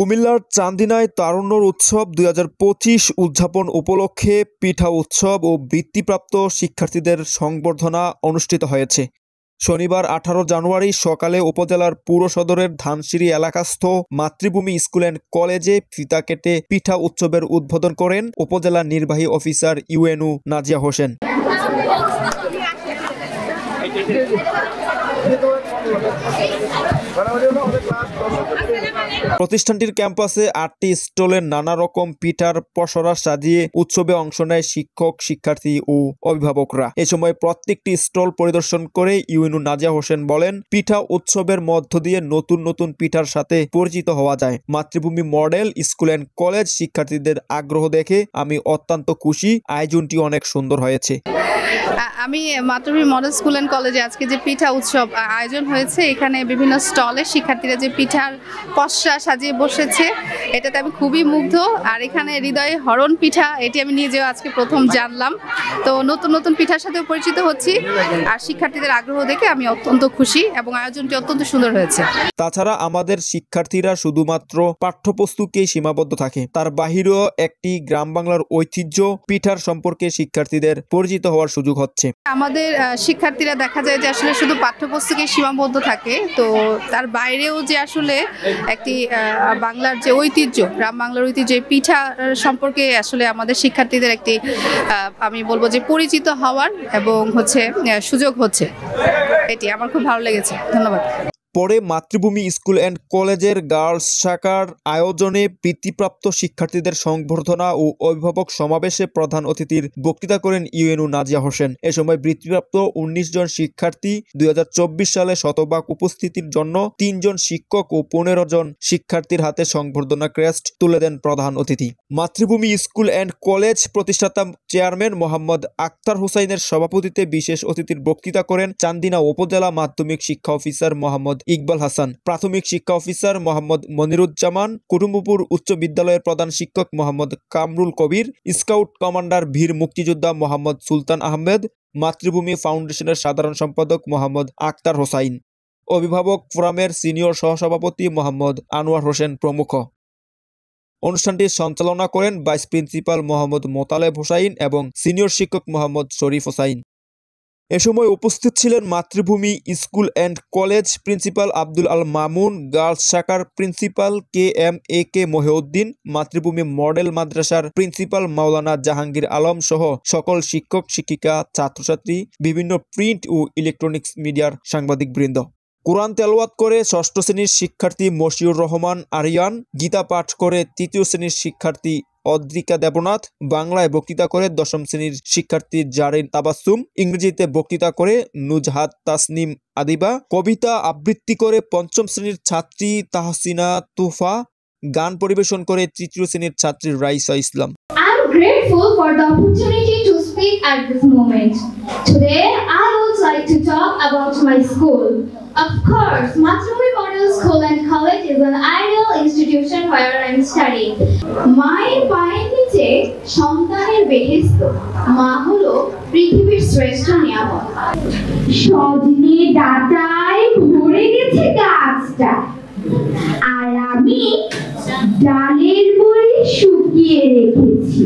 কুমিল্লার চান্দিনায় তারুণ্যর উৎসব ২০২৫ উদযাপন উপলক্ষে পিঠা উৎসব ও বৃত্তিপ্রাপ্ত শিক্ষার্থীদের সংবর্ধনা অনুষ্ঠিত হয়েছে। শনিবার ১৮ জানুয়ারি সকালে উপজেলার পুর সদরের ধানসিঁড়ি এলাকাস্থ মাতৃভূমি স্কুল অ্যান্ড কলেজে ফিতা কেটে পিঠা উৎসবের উদ্বোধন করেন উপজেলা নির্বাহী অফিসার ইউএনু নাজিয়া হোসেন। প্রতিষ্ঠানটির ক্যাম্পাসে ৮টি স্টলে নানা রকম পিঠার পসরা সাজিয়ে উৎসবে অংশ নেয় শিক্ষক, শিক্ষার্থী ও অভিভাবকরা। এ সময় প্রত্যেকটি স্টল পরিদর্শন করে ইউএনু নাজিয়া হোসেন বলেন, পিঠা উৎসবের মধ্য দিয়ে নতুন নতুন পিঠার সাথে পরিচিত হওয়া যায়। মাতৃভূমি মডেল স্কুল অ্যান্ড কলেজ শিক্ষার্থীদের আগ্রহ দেখে আমি অত্যন্ত খুশি। আয়োজনটি অনেক সুন্দর হয়েছে। আমি মাতৃভূমি মডেল স্কুল অ্যান্ড কলেজে আজকে যে পিঠা উৎসব আয়োজন হয়েছে, এখানে বিভিন্ন স্টলে শিক্ষার্থীরা যে পিঠার পসরা সাজিয়ে বসেছে, এটাতে আমি খুবই মুগ্ধ। আর এখানে হৃদয়ে হরণ পিঠা, এটি আমি নিজেও আজকে প্রথম জানলাম। তো নতুন নতুন পিঠার সাথে পরিচিত হচ্ছি, আর শিক্ষার্থীদের আগ্রহ দেখে আমি অত্যন্ত খুশি এবং আয়োজনটি অত্যন্ত সুন্দর হয়েছে। তাছাড়া আমাদের শিক্ষার্থীরা শুধুমাত্র পাঠ্যপুস্তকেই সীমাবদ্ধ থাকে, তার বাহিরেও একটি গ্রাম বাংলার ঐতিহ্য পিঠার সম্পর্কে শিক্ষার্থীদের পরিচিত হওয়ার সুযোগ হচ্ছে। আমাদের শিক্ষার্থীরা দেখা যায় যে আসলে শুধু পাঠ্যপুস্তকে সীমাবদ্ধ থাকে, তো তার বাইরেও যে আসলে একটি বাংলার যে ঐতিহ্য, গ্রাম বাংলার ঐতিহ্য, পিঠা সম্পর্কে আসলে আমাদের শিক্ষার্থীদের একটি আমি বলবো যে পরিচিত হওয়ার এবং সুযোগ হচ্ছে। এটি আমার খুব ভালো লেগেছে। ধন্যবাদ। পরে মাতৃভূমি স্কুল অ্যান্ড কলেজের গার্লস শাখার আয়োজনে বৃত্তিপ্রাপ্ত শিক্ষার্থীদের সংবর্ধনা ও অভিভাবক সমাবেশে প্রধান অতিথির বক্তৃতা করেন ইউএনু নাজিয়া হোসেন। এ সময় বৃত্তিপ্রাপ্ত ১৯ জন শিক্ষার্থী, ২০২৪ সালে শতভাগ উপস্থিতির জন্য ৩ জন শিক্ষক ও ১৫ জন শিক্ষার্থীর হাতে সংবর্ধনা ক্রেস্ট তুলে দেন প্রধান অতিথি। মাতৃভূমি স্কুল অ্যান্ড কলেজ প্রতিষ্ঠাতা চেয়ারম্যান মোহাম্মদ আক্তার হুসাইনের সভাপতিত্বে বিশেষ অতিথির বক্তৃতা করেন চান্দিনা উপজেলা মাধ্যমিক শিক্ষা অফিসার মোহাম্মদ ইকবাল হাসান, প্রাথমিক শিক্ষা অফিসার মোহাম্মদ মনিরুজ্জামান, কুটুম্বপুর উচ্চ বিদ্যালয়ের প্রধান শিক্ষক মোহাম্মদ কামরুল কবির, স্কাউট কমান্ডার বীর মুক্তিযোদ্ধা মোহাম্মদ সুলতান আহমেদ, মাতৃভূমি ফাউন্ডেশনের সাধারণ সম্পাদক মোহাম্মদ আক্তার হোসাইন, অভিভাবক ফোরামের সিনিয়র সহসভাপতি মোহাম্মদ আনোয়ার হোসেন প্রমুখ। অনুষ্ঠানটি সঞ্চালনা করেন ভাইস প্রিন্সিপাল মোহাম্মদ মোতালেব হোসাইন এবং সিনিয়র শিক্ষক মোহাম্মদ শরীফ হোসাইন। এ সময় উপস্থিত ছিলেন মাতৃভূমি school and college principal Abdul Al Mamun, girls শাখার প্রিন্সিপাল KMAK মহিউদ্দিন, মাতৃভূমি মডেল মাদ্রাসার প্রিন্সিপাল মাওলানা জাহাঙ্গীর আলম সহ সকল শিক্ষক, শিক্ষিকা, ছাত্রছাত্রী, বিভিন্ন প্রিন্ট ও ইলেকট্রনিক্স মিডিয়ার সাংবাদিকবৃন্দ। কোরআন তেলাওয়াত করে ষষ্ঠ শ্রেণীর শিক্ষার্থী মশিউর রহমান আরিয়ান, গীতা পাঠ করে তৃতীয় শ্রেণীর শিক্ষার্থী অদ্রিকা দেবনাথ, বাংলায় বক্তৃতা করে দশম শ্রেণীর শিক্ষার্থী জারিন তাবাসসুম, ইংরেজিতে বক্তৃতা করে নুজহাত তাসনিম আদিবা, কবিতা আবৃত্তি করে পঞ্চম শ্রেণীর ছাত্রী তাহসিনা তুফা, গান পরিবেশন করে তৃতীয় শ্রেণীর ছাত্রী রাইসা ইসলাম। I'm grateful for the opportunity to speak at this moment. Today, I would like to talk about my school. Of course, Matrumi Model School and College is an ideal institution where I am studying. মায়ের পায়ের নিচে সন্তানের বেহেশত, মা হলো পৃথিবীর শ্রেষ্ঠ নিয়ামত। সজনে ডাঁটায় ভরে গেছে গাছটা, আর আমি ডালের বড়ি শুকিয়ে রেখেছি।